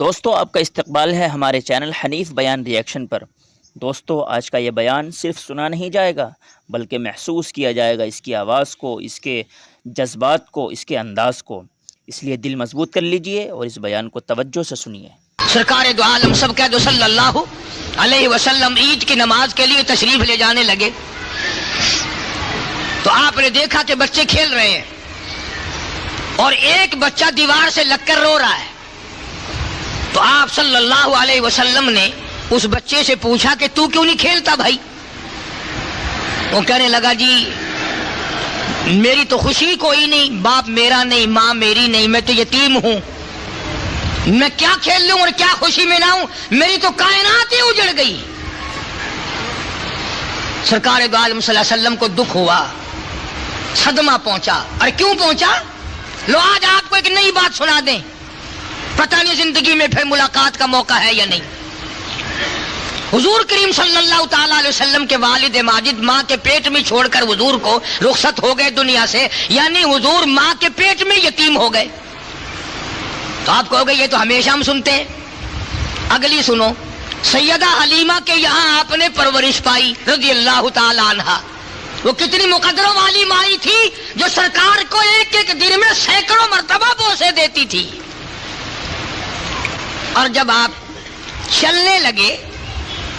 دوستو آپ کا استقبال ہے ہمارے چینل حنیف بیان ریئیکشن پر۔ دوستو آج کا یہ بیان صرف سنا نہیں جائے گا بلکہ محسوس کیا جائے گا، اس کی آواز کو، اس کے جذبات کو، اس کے انداز کو۔ اس لیے دل مضبوط کر لیجئے اور اس بیان کو توجہ سے سنیے۔ سرکار دو عالم سب کہہ دو صلی اللہ علیہ وسلم عید کی نماز کے لیے تشریف لے جانے لگے تو آپ نے دیکھا کہ بچے کھیل رہے ہیں اور ایک بچہ دیوار سے لگ کر رو رہا ہے۔ تو آپ صلی اللہ علیہ وسلم نے اس بچے سے پوچھا کہ تو کیوں نہیں کھیلتا بھائی؟ وہ کہنے لگا جی میری تو خوشی کوئی نہیں، باپ میرا نہیں، ماں میری نہیں، میں تو یتیم ہوں، میں کیا کھیل لوں اور کیا خوشی مناؤں، میری تو کائنات ہی اجڑ گئی۔ سرکار دو عالم صلی اللہ علیہ وسلم کو دکھ ہوا، صدمہ پہنچا۔ اور کیوں پہنچا؟ لو آج آپ کو ایک نئی بات سنا دیں، پتہ نہیں زندگی میں پھر ملاقات کا موقع ہے یا نہیں۔ حضور کریم صلی اللہ تعالی علیہ وسلم کے والد ماجد ماں کے پیٹ میں چھوڑ کر حضور کو رخصت ہو گئے دنیا سے، یعنی حضور ماں کے پیٹ میں یتیم ہو گئے۔ تو آپ کہو گے یہ تو ہمیشہ ہم سنتے ہیں، اگلی سنو۔ سیدہ حلیمہ کے یہاں آپ نے پرورش پائی رضی اللہ تعالی عنہا۔ وہ کتنی مقدروں والی مائی تھی جو سرکار کو ایک ایک دن میں سینکڑوں مرتبہ بوسے دیتی تھی۔ اور جب آپ چلنے لگے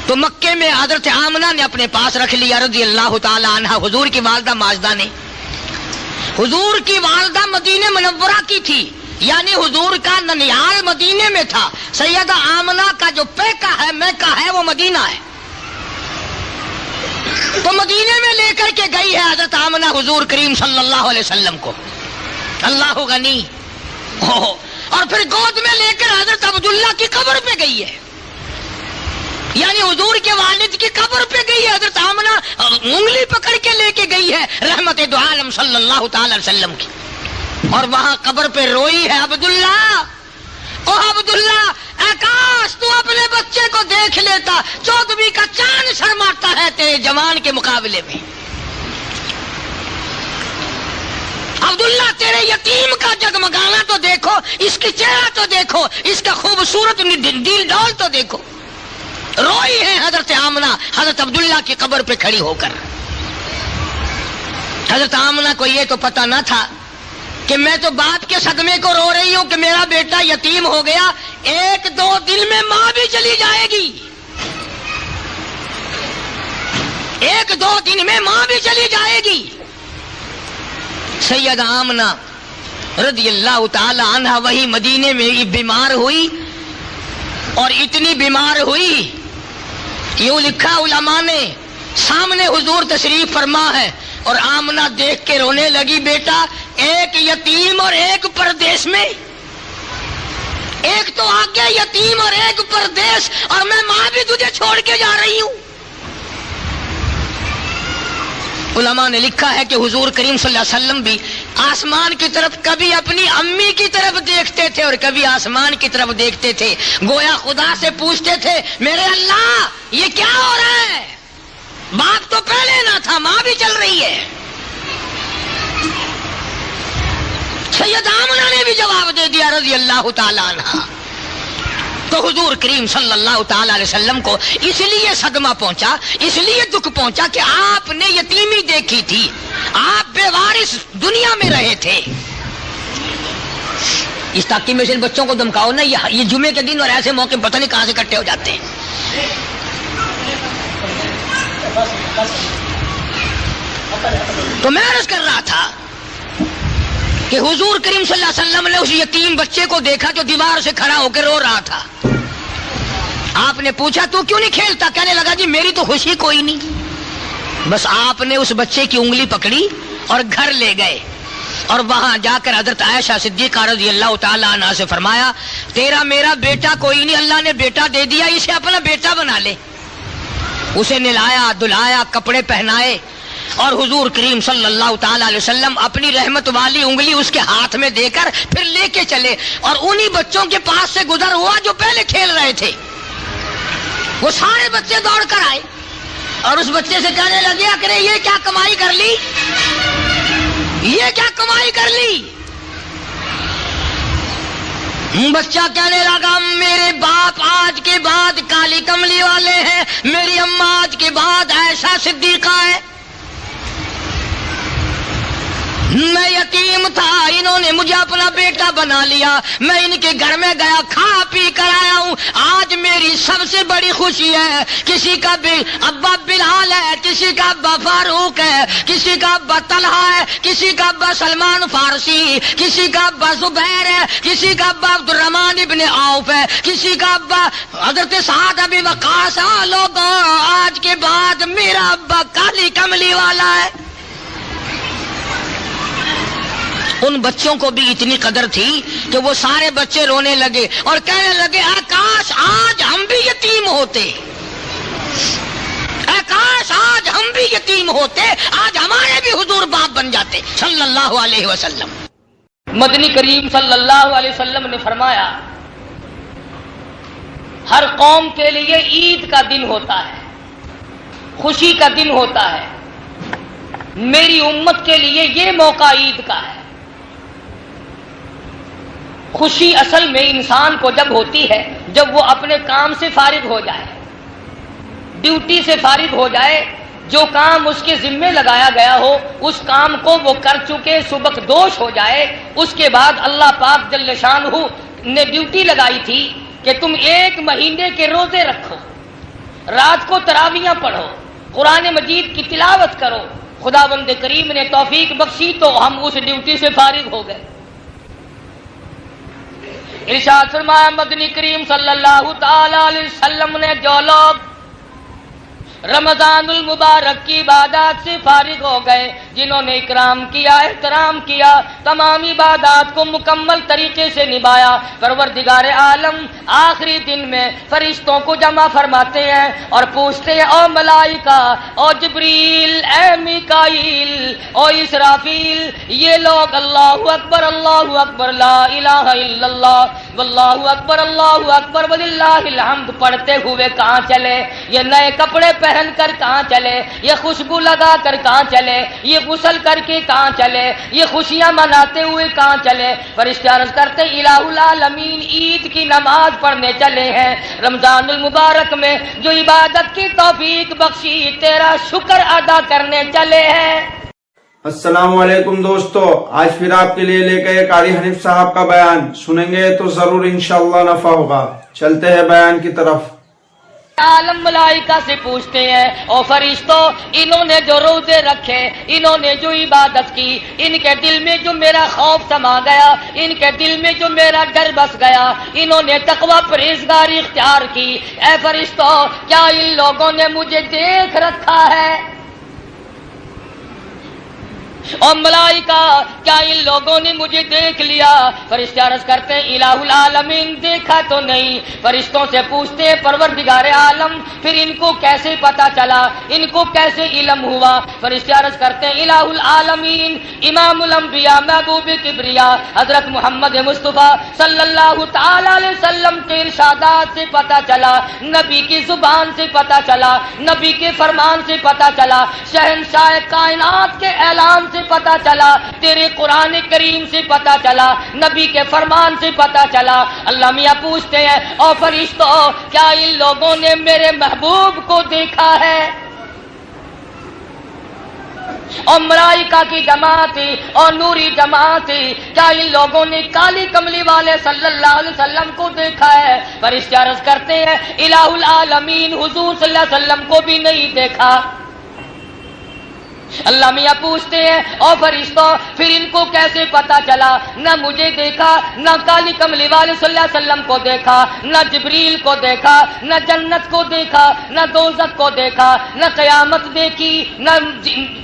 تو مکے میں حضرت آمنہ نے اپنے پاس رکھ لیا رضی اللہ تعالی عنہا، حضور کی والدہ ماجدہ نے۔ حضور کی والدہ مدینہ منورہ کی تھی، یعنی حضور کا ننیال مدینے میں تھا۔ سیدہ آمنہ کا جو پیکا ہے، میکا ہے، وہ مدینہ ہے۔ تو مدینے میں لے کر کے گئی ہے حضرت آمنہ حضور کریم صلی اللہ علیہ وسلم کو، اللہ غنی۔ اور پھر گود میں لے کر حضرت عبداللہ کی قبر پہ گئی ہے، یعنی حضور کے والد کی قبر پہ گئی ہے حضرت آمنہ، انگلی پکڑ کے لے کے گئی ہے رحمت دو عالم صلی اللہ تعالی علیہ وسلم کی، اور وہاں قبر پہ روئی ہے عبداللہ، او عبداللہ اے کاش تو اپنے بچے کو دیکھ لیتا، 14ویں کا چاند شرماتا ہے تیرے جوان کے مقابلے میں۔ عبداللہ تیرے یتیم کا جگمگانا تو دیکھو، اس کی چہرہ تو دیکھو، اس کا خوبصورت دل ڈول تو دیکھو۔ روئی ہے حضرت آمنہ حضرت عبداللہ کی قبر پہ کھڑی ہو کر۔ حضرت آمنہ کو یہ تو پتہ نہ تھا کہ میں تو باپ کے صدمے کو رو رہی ہوں کہ میرا بیٹا یتیم ہو گیا، ایک دو دن میں ماں بھی چلی جائے گی، ایک دو دن میں ماں بھی چلی جائے گی۔ سیدہ آمنہ رضی اللہ تعالی عنہ وہی مدینے میں بیمار ہوئی، اور اتنی بیمار ہوئی، یوں لکھا علماء نے، سامنے حضور تشریف فرما ہے اور آمنہ دیکھ کے رونے لگی، بیٹا ایک یتیم اور ایک پردیس میں، ایک تو آگے یتیم اور ایک پردیس، اور میں ماں بھی تجھے چھوڑ کے جا رہی ہوں۔ علماء نے لکھا ہے کہ حضور کریم صلی اللہ علیہ وسلم بھی آسمان کی طرف کبھی اپنی امی کی طرف دیکھتے تھے اور کبھی آسمان کی طرف دیکھتے تھے، گویا خدا سے پوچھتے تھے میرے اللہ یہ کیا ہو رہا ہے، باپ تو پہلے نہ تھا، ماں بھی چل رہی ہے۔ سیدہ آمنہ نے بھی جواب دے دیا رضی اللہ تعالی عنہ۔ تو حضور کریم صلی اللہ تعالی علیہ وسلم کو اس لیے صدمہ پہنچا، اس لیے دکھ پہنچا کہ آپ نے یتیمی دیکھی تھی، آپ بے وارث دنیا میں رہے تھے۔ اس تاکہ میں سے بچوں کو دمکاؤ نا، یہ جمعے کے دن اور ایسے موقع پتہ نہیں کہاں سے اکٹھے ہو جاتے ہیں۔ تو میں عرض کر رہا تھا کہ حضور کریم صلی اللہ علیہ وسلم نے اس یتیم بچے کو دیکھا جو دیوار سے کھڑا ہو کے رو رہا تھا۔ آپ نے پوچھا تو کیوں نہیں کھیلتا؟ کہنے لگا جی میری تو خوشی کوئی نہیں۔ بس آپ نے اس بچے کی انگلی پکڑی اور گھر لے گئے، اور وہاں جا کر حضرت عائشہ صدیقہ رضی اللہ تعالی عنہا سے فرمایا تیرا میرا بیٹا کوئی نہیں، اللہ نے بیٹا دے دیا، اسے اپنا بیٹا بنا لے۔ اسے نہلایا دھلایا، کپڑے پہنائے، اور حضور کریم صلی اللہ تعالی علیہ وسلم اپنی رحمت والی انگلی اس کے ہاتھ میں دے کر پھر لے کے چلے، اور انہی بچوں کے پاس سے گزر ہوا جو پہلے کھیل رہے تھے۔ وہ سارے بچے دوڑ کر آئے اور اس بچے سے کہنے لگے کہ یہ کیا کمائی کر لی، یہ کیا کمائی کر لی؟ بچہ کہنے لگا میرے باپ آج کے بعد کالی کملی والے ہیں، میری اماں آج کے بعد عائشہ صدیقہ ہے، میں یتیم تھا، انہوں نے مجھے اپنا بیٹا بنا لیا، میں ان کے گھر میں گیا، کھا پی کر آیا ہوں، آج میری سب سے بڑی خوشی ہے، کسی کا ابا بلال ہے، کسی کا ابا فاروق ہے، کسی کا ابا طلحہ ہے، کسی کا ابا سلمان فارسی، کسی کا ابا زبیر ہے، کسی کا ابا عبد الرحمن ابن عوف ہے، کسی کا ابا حضرت سعد ابی وقاص ہے۔ لوگوں آج کے بعد میرا ابا کالی کملی والا ہے۔ ان بچوں کو بھی اتنی قدر تھی کہ وہ سارے بچے رونے لگے اور کہنے لگے کاش آج ہم بھی یتیم ہوتے، کاش آج ہم بھی یتیم ہوتے، آج ہمارے بھی حضور باپ بن جاتے صلی اللہ علیہ وسلم۔ مدنی کریم صلی اللہ علیہ وسلم نے فرمایا ہر قوم کے لیے عید کا دن ہوتا ہے، خوشی کا دن ہوتا ہے، میری امت کے لیے یہ موقع عید کا ہے۔ خوشی اصل میں انسان کو جب ہوتی ہے جب وہ اپنے کام سے فارغ ہو جائے، ڈیوٹی سے فارغ ہو جائے، جو کام اس کے ذمے لگایا گیا ہو اس کام کو وہ کر چکے، سبکدوش ہو جائے، اس کے بعد اللہ پاک جل شانہ نے ڈیوٹی لگائی تھی کہ تم 1 مہینے کے روزے رکھو، رات کو تراویحاں پڑھو، قرآن مجید کی تلاوت کرو، خداوند کریم نے توفیق بخشی تو ہم اس ڈیوٹی سے فارغ ہو گئے۔ ارشاد فرمایا مدنی کریم صلی اللہ تعالی علیہ وسلم نے جو لوگ رمضان المبارک کی عبادات سے فارغ ہو گئے، جنہوں نے اکرام کیا، احترام کیا، تمام عبادات کو مکمل طریقے سے نبھایا، پروردگار عالم آخری دن میں فرشتوں کو جمع فرماتے ہیں اور پوچھتے ہیں او ملائکہ، او جبریل، اے میکائیل، او اسرافیل، یہ لوگ اللہ اکبر لا الہ الا اللہ واللہ اکبر وللہ الحمد پڑھتے ہوئے کہاں چلے؟ یہ نئے کپڑے پہن کر کہاں چلے؟ یہ خوشبو لگا کر کہاں چلے؟ یہ غسل کر کے کہاں چلے؟ یہ خوشیاں مناتے ہوئے کہاں چلے؟ فرشتے عرض کرتے الہ العالمین عید کی نماز پڑھنے چلے ہیں، رمضان المبارک میں جو عبادت کی توفیق بخشی تیرا شکر ادا کرنے چلے ہیں۔ السلام علیکم دوستو، آج پھر آپ کے لیے لے کے ایک قاری حنیف صاحب کا بیان سنیں گے تو ضرور انشاءاللہ نفع ہوگا۔ چلتے ہیں بیان کی طرف۔ عالم ملائکہ سے پوچھتے ہیں او فرشتوں، انہوں نے جو روزے رکھے، انہوں نے جو عبادت کی، ان کے دل میں جو میرا خوف سما گیا، ان کے دل میں جو میرا ڈر بس گیا، انہوں نے تقوی پرہیزگاری اختیار کی، اے فرشتوں کیا ان لوگوں نے مجھے دیکھ رکھا ہے؟ اور ملائکہ کیا ان لوگوں نے مجھے دیکھ لیا؟ فرشتے عرض کرتے ہیں الہ العالمین دیکھا تو نہیں۔ فرشتوں سے پوچھتے ہیں پروردگار عالم پھر ان کو کیسے پتا چلا، ان کو کیسے علم ہوا؟ فرشتے عرض کرتے ہیں الہ العالمین امام الانبیاء محبوب کبریا حضرت محمد مصطفیٰ صلی اللہ تعالی علیہ وسلم کے ارشادات سے پتا چلا، نبی کی زبان سے پتا چلا، نبی کے فرمان سے پتا چلا، شہنشاہ کائنات کے اعلان سے پتا چلا، تیرے قرآن کریم سے پتا چلا، نبی کے فرمان سے پتا چلا۔ اللہ میاں پوچھتے ہیں اور فرشتوں کیا ان لوگوں نے میرے محبوب کو دیکھا ہے؟ اور ملائکہ کی جماعت اور نوری جماعت کیا ان لوگوں نے کالی کملی والے صلی اللہ علیہ وسلم کو دیکھا ہے؟ فرشتے عرض کرتے ہیں الہ العالمین حضور صلی اللہ علیہ وسلم کو بھی نہیں دیکھا۔ اللہ میاں پوچھتے ہیں اور فرشتوں پھر ان کو کیسے پتا چلا؟ نہ مجھے دیکھا، نہ کالی کملی والے صلی اللہ علیہ وسلم کو دیکھا، نہ جبریل کو دیکھا، نہ جنت کو دیکھا، نہ دوزخ کو دیکھا، نہ قیامت دیکھی، نہ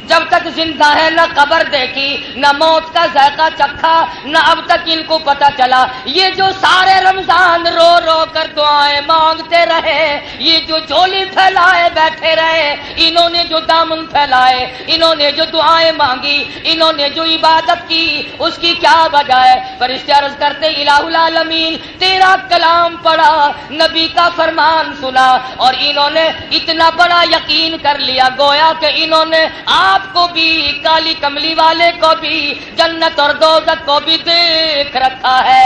جب تک زندہ ہے نہ قبر دیکھی، نہ موت کا ذائقہ چکھا، نہ اب تک ان کو پتا چلا۔ یہ جو سارے رمضان رو رو کر دعائیں مانگتے رہے، یہ جو جھولی پھیلائے بیٹھے رہے، انہوں نے جو دامن پھیلائے، انہوں نے جو دعائیں مانگی، انہوں نے جو عبادت کی، اس کی کیا وجہ ہے؟ فرشتے عرض کرتے الہ العالمین تیرا کلام پڑھا، نبی کا فرمان سنا اور انہوں نے اتنا بڑا یقین کر لیا گویا کہ انہوں نے آپ کو بھی، کالی کملی والے کو بھی، جنت اور دوزخ کو بھی دیکھ رکھا ہے۔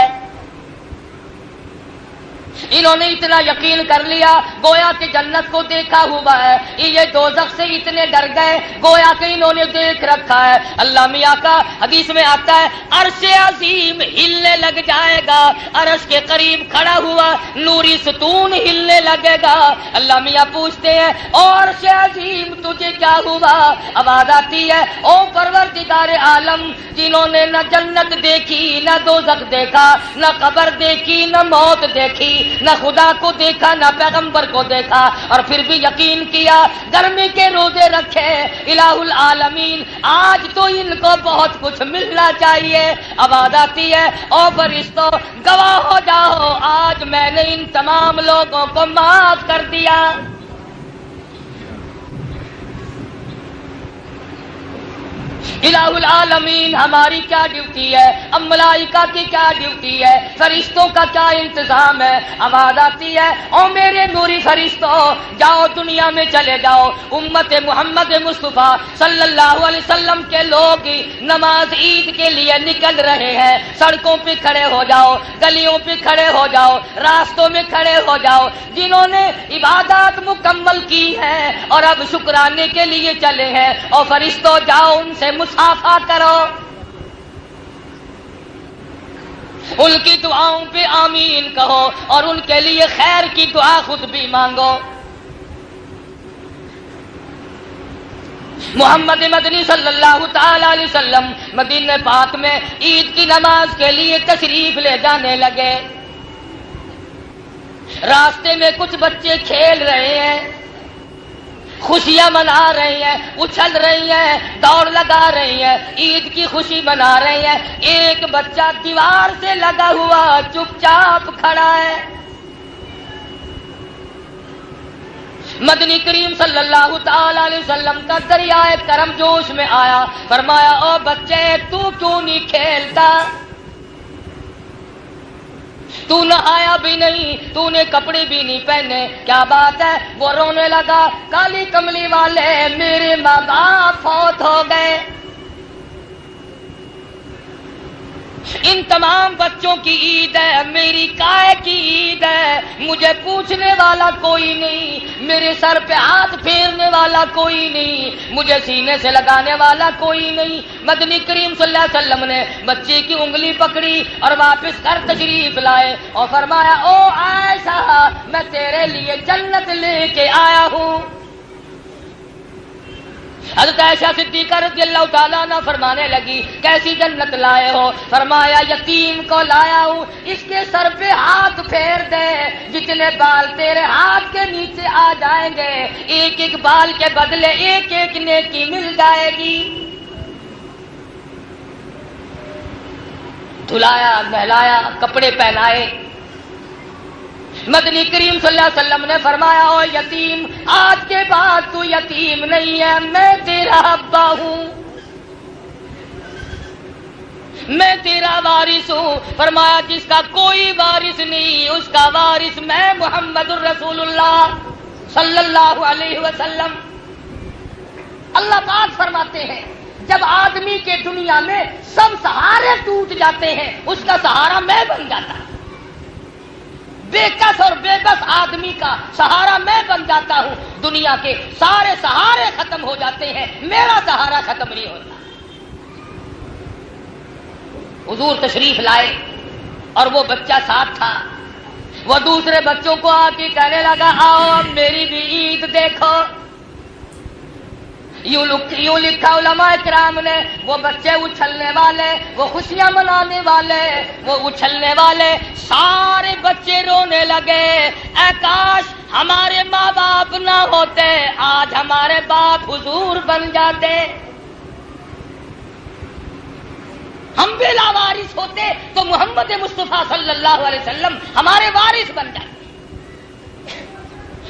انہوں نے اتنا یقین کر لیا گویا کہ جنت کو دیکھا ہوا ہے، یہ دوزخ سے اتنے ڈر گئے گویا کہ انہوں نے دیکھ رکھا ہے۔ اللہ میاں کا حدیث میں آتا ہے عرش عظیم ہلنے لگ جائے گا، عرش کے قریب کھڑا ہوا نوری ستون ہلنے لگے گا۔ اللہ میاں پوچھتے ہیں او عرش عظیم تجھے کیا ہوا؟ آواز آتی ہے او پروردگار عالم، جنہوں نے نہ جنت دیکھی نہ دوزخ دیکھا، نہ قبر دیکھی نہ موت دیکھی، نہ خدا کو دیکھا نہ پیغمبر کو دیکھا، اور پھر بھی یقین کیا، گرمی کے روزے رکھے، الہ العالمین آج تو ان کو بہت کچھ ملنا چاہیے۔ آواز آتی ہے او فرشتوں گواہ ہو جاؤ، آج میں نے ان تمام لوگوں کو معاف کر دیا۔ الہ العالمین ہماری کیا ڈیوٹی ہے، اب ملائکہ کی کیا ڈیوٹی ہے، فرشتوں کا کیا انتظام ہے۔ آواز آتی ہے او میرے نوری فرشتوں جاؤ دنیا میں چلے جاؤ، امت محمد مصطفیٰ صلی اللہ علیہ وسلم کے لوگ نماز عید کے لیے نکل رہے ہیں، سڑکوں پہ کھڑے ہو جاؤ، گلیوں پہ کھڑے ہو جاؤ، راستوں میں کھڑے ہو جاؤ، جنہوں نے عبادات مکمل کی ہیں اور اب شکرانے کے لیے چلے ہیں، اور فرشتوں جاؤ ان سے مصافحہ کرو، ان کی دعاؤں پہ آمین کہو اور ان کے لیے خیر کی دعا خود بھی مانگو۔ محمد مدنی صلی اللہ تعالی علیہ وسلم مدینہ پاک میں عید کی نماز کے لیے تشریف لے جانے لگے۔ راستے میں کچھ بچے کھیل رہے ہیں، خوشیاں منا رہی ہیں، اچھل رہی ہیں، دوڑ لگا رہی ہیں، عید کی خوشی منا رہی ہیں۔ ایک بچہ دیوار سے لگا ہوا چپ چاپ کھڑا ہے۔ مدنی کریم صلی اللہ تعالی علیہ وسلم کا دریائے کرم جوش میں آیا، فرمایا او بچے تو کیوں نہیں کھیلتا؟ تو نہایا بھی نہیں، تو نے کپڑے بھی نہیں پہنے، کیا بات ہے؟ وہ رونے لگا کالی کملی والے میرے ماں باپ فوت ہو گئے۔ ان تمام بچوں کی عید ہے، میری کائے کی عید ہے، مجھے پوچھنے والا کوئی نہیں، میرے سر پہ ہاتھ پھیرنے والا کوئی نہیں، مجھے سینے سے لگانے والا کوئی نہیں۔ مدنی کریم صلی اللہ علیہ وسلم نے بچے کی انگلی پکڑی اور واپس گھر تشریف لائے اور فرمایا او عائشہ میں تیرے لیے جنت لے کے آیا ہوں۔ حضرت عائشہ صدیقہ رضی اللہ تعالیٰ عنہ فرمانے لگی کیسی جنت لائے ہو؟ فرمایا یتیم کو لایا ہوں، اس کے سر پہ ہاتھ پھیر دے، جتنے بال تیرے ہاتھ کے نیچے آ جائیں گے ایک ایک بال کے بدلے ایک ایک نیکی مل جائے گی۔ دھلایا نہلایا کپڑے پہنائے۔ مدنی کریم صلی اللہ علیہ وسلم نے فرمایا او یتیم آج کے بعد تو یتیم نہیں ہے، میں تیرا ابا ہوں، میں تیرا وارث ہوں۔ فرمایا جس کا کوئی وارث نہیں اس کا وارث میں محمد الرسول اللہ صلی اللہ علیہ وسلم۔ اللہ پاک فرماتے ہیں جب آدمی کے دنیا میں سب سہارے ٹوٹ جاتے ہیں اس کا سہارا میں بن جاتا ہوں، بے کس اور بے بس آدمی کا سہارا میں بن جاتا ہوں، دنیا کے سارے سہارے ختم ہو جاتے ہیں میرا سہارا ختم نہیں ہوتا۔ حضور تشریف لائے اور وہ بچہ ساتھ تھا، وہ دوسرے بچوں کو آ کے کہنے لگا آؤ اب میری بھی عید دیکھو۔ یوں لکھا علماء کرام نے وہ بچے اچھلنے والے، وہ خوشیاں منانے والے، وہ اچھلنے والے سارے بچے رونے لگے، اے کاش ہمارے ماں باپ نہ ہوتے، آج ہمارے باپ حضور بن جاتے، ہم بھی لاوارث ہوتے تو محمد مصطفیٰ صلی اللہ علیہ وسلم ہمارے وارث بن جاتے۔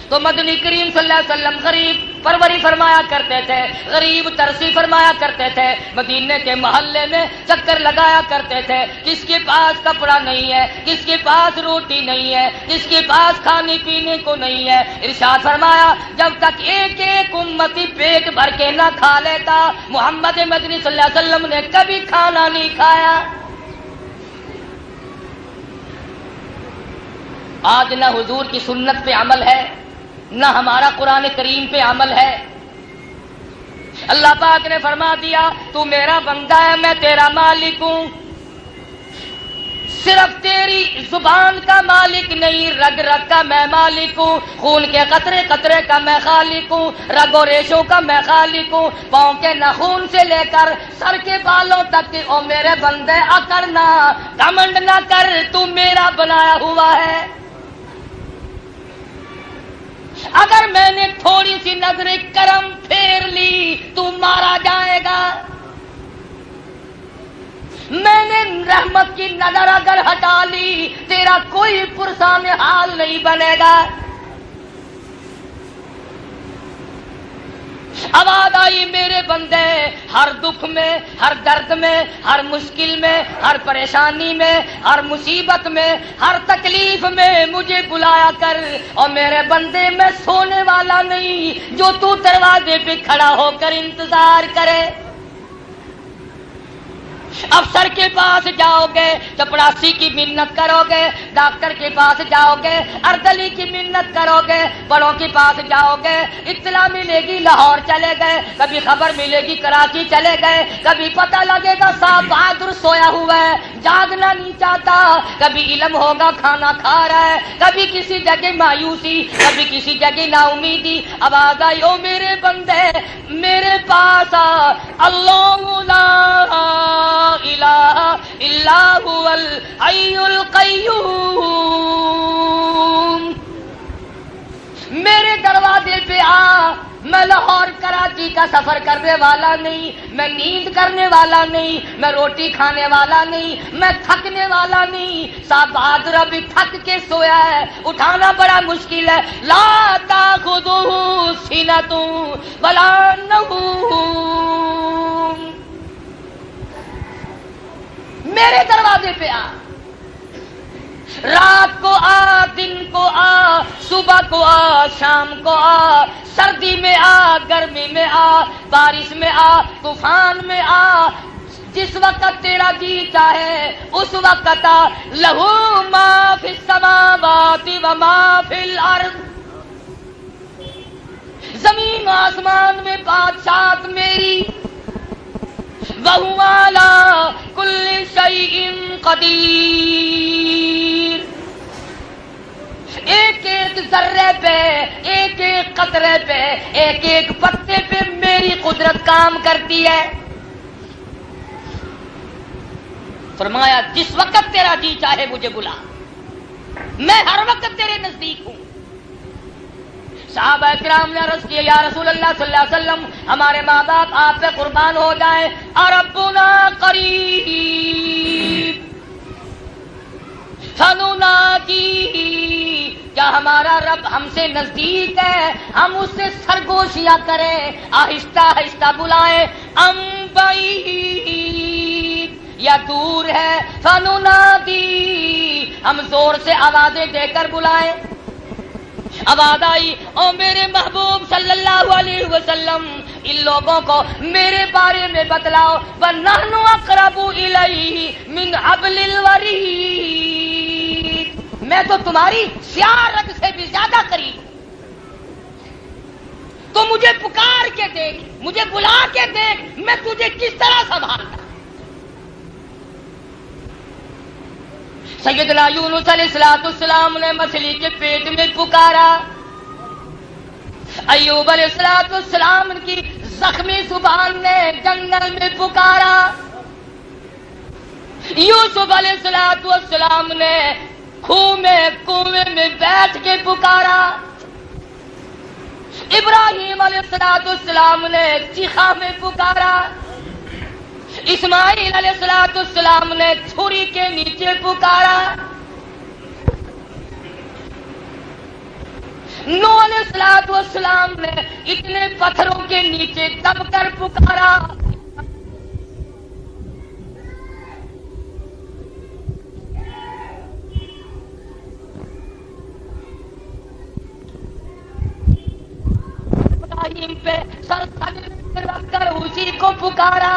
تو مدنی کریم صلی اللہ علیہ وسلم غریب پروری فرمایا کرتے تھے، غریب ترسی فرمایا کرتے تھے، مدینے کے محلے میں چکر لگایا کرتے تھے، کس کے پاس کپڑا نہیں ہے، کس کے پاس روٹی نہیں ہے، کس کے پاس کھانے پینے کو نہیں ہے، ارشاد فرمایا جب تک ایک ایک امتی پیٹ بھر کے نہ کھا لیتا محمد مدنی صلی اللہ علیہ وسلم نے کبھی کھانا نہیں کھایا۔ آج نہ حضور کی سنت پہ عمل ہے، نہ ہمارا قرآن کریم پہ عمل ہے۔ اللہ پاک نے فرما دیا تو میرا بندہ ہے، میں تیرا مالک ہوں، صرف تیری زبان کا مالک نہیں، رگ رگ کا میں مالک ہوں، خون کے قطرے قطرے کا میں خالق ہوں، رگ و ریشوں کا میں خالق ہوں، پاؤں کے ناخون سے لے کر سر کے بالوں تک۔ او میرے بندے اکڑنا، گھمنڈ نہ کر، تو میرا بنایا ہوا ہے۔ اگر میں نے تھوڑی سی نظر کرم پھیر لی تو مارا جائے گا، میں نے رحمت کی نظر اگر ہٹا لی تیرا کوئی پرسان حال نہیں بنے گا۔ آواز آئی میرے بندے، ہر دکھ میں، ہر درد میں، ہر مشکل میں، ہر پریشانی میں، ہر مصیبت میں، ہر تکلیف میں مجھے بلایا کر۔ اور میرے بندے میں سونے والا نہیں جو تو دروازے پہ کھڑا ہو کر انتظار کرے۔ افسر کے پاس جاؤ گے چپڑاسی کی منت کرو گے، ڈاکٹر کے پاس جاؤ گے اردلی کی منت کرو گے، بڑوں کے پاس جاؤ گے اطلاع ملے گی لاہور چلے گئے، کبھی خبر ملے گی کراچی چلے گئے، کبھی پتہ لگے گا صاحب بہادر سویا ہوا ہے جاگنا نہیں چاہتا، کبھی علم ہوگا کھانا کھا رہا ہے، کبھی کسی جگہ مایوسی، کبھی کسی جگہ نا امیدی۔ آواز آئی او میرے بندے میرے پاس آ، اللہ لا الہ الا هو الحی القیوم، میرے دروازے پہ آ۔ میں لاہور کراچی کا سفر کرنے والا نہیں، میں نیند کرنے والا نہیں، میں روٹی کھانے والا نہیں، میں تھکنے والا نہیں۔ صاحب بہادر ابھی تھک کے سویا ہے، اٹھانا بڑا مشکل ہے۔ لا تاخذہ سنۃ ولا نوم، میرے دروازے پہ آ، رات کو آ، دن کو آ، صبح کو آ، شام کو آ، سردی میں آ، گرمی میں آ، بارش میں آ، طوفان میں آ، جس وقت تیرا جی چاہے اس وقت آ۔ لہو ما فی السماوات و ما فی الارض، زمین و آسمان میں بادشاہت میری، وَهُوَ عَلَىٰ كُلِّ شَيْءٍ قَدِيرٌ، ایک ایک ذرے پہ، ایک ایک قطرے پہ، ایک ایک پتے پہ میری قدرت کام کرتی ہے۔ فرمایا جس وقت تیرا جی چاہے مجھے بلا، میں ہر وقت تیرے نزدیک ہوں۔ صحابہ کرام نے عرض کیا یا رسول اللہ صلی اللہ علیہ وسلم ہمارے ماں باپ آپ پہ قربان ہو جائیں، ربنا قریب فنناجیہ، کیا ہمارا رب ہم سے نزدیک ہے ہم اس سے سرگوشیاں کریں، آہستہ آہستہ بلائیں، ام بعید یا دور ہے، فننادی ہم زور سے آوازیں دے کر بلائیں۔ آواز آئی او میرے محبوب صلی اللہ علیہ وسلم ان لوگوں کو میرے بارے میں بتلاؤ، وَنَحْنُ أَقْرَبُ إِلَيْهِ مِنْ حَبْلِ الْوَرِيدِ، میں تو تمہاری سیاہ رگ سے بھی زیادہ قریب ہوں، تو مجھے پکار کے دیکھ، مجھے بلا کے دیکھ میں تجھے کس طرح سنبھالتا۔ سیدنا یونس علیہ السلام نے مچھلی کے پیٹ میں پکارا، ایوب علیہ السلام کی زخمی زبان نے جنگل میں پکارا، یوسف علیہ السلام نے کنویں میں بیٹھ کے پکارا، ابراہیم علیہ السلام نے چیخا میں پکارا، اسماعیل علیہ السلام نے چھری کے نیچے پکارا، نوح علیہ السلام نے اتنے پتھروں کے نیچے دب کر پکارا، ابراہیم پہ سر رکھ کر اسی کو پکارا،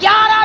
11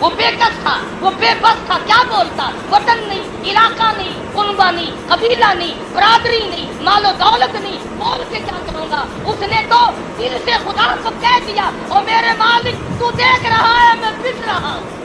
وہ بے کس تھا، وہ بے بس تھا، کیا بولتا؟ وطن نہیں، علاقہ نہیں، کنبہ نہیں، قبیلہ نہیں، برادری نہیں، مال و دولت نہیں، بول کے کیا کروں گا؟ اس نے تو دل سے خدا کو کہہ دیا، اور میرے مالک تو دیکھ رہا ہے میں پس رہا ہوں۔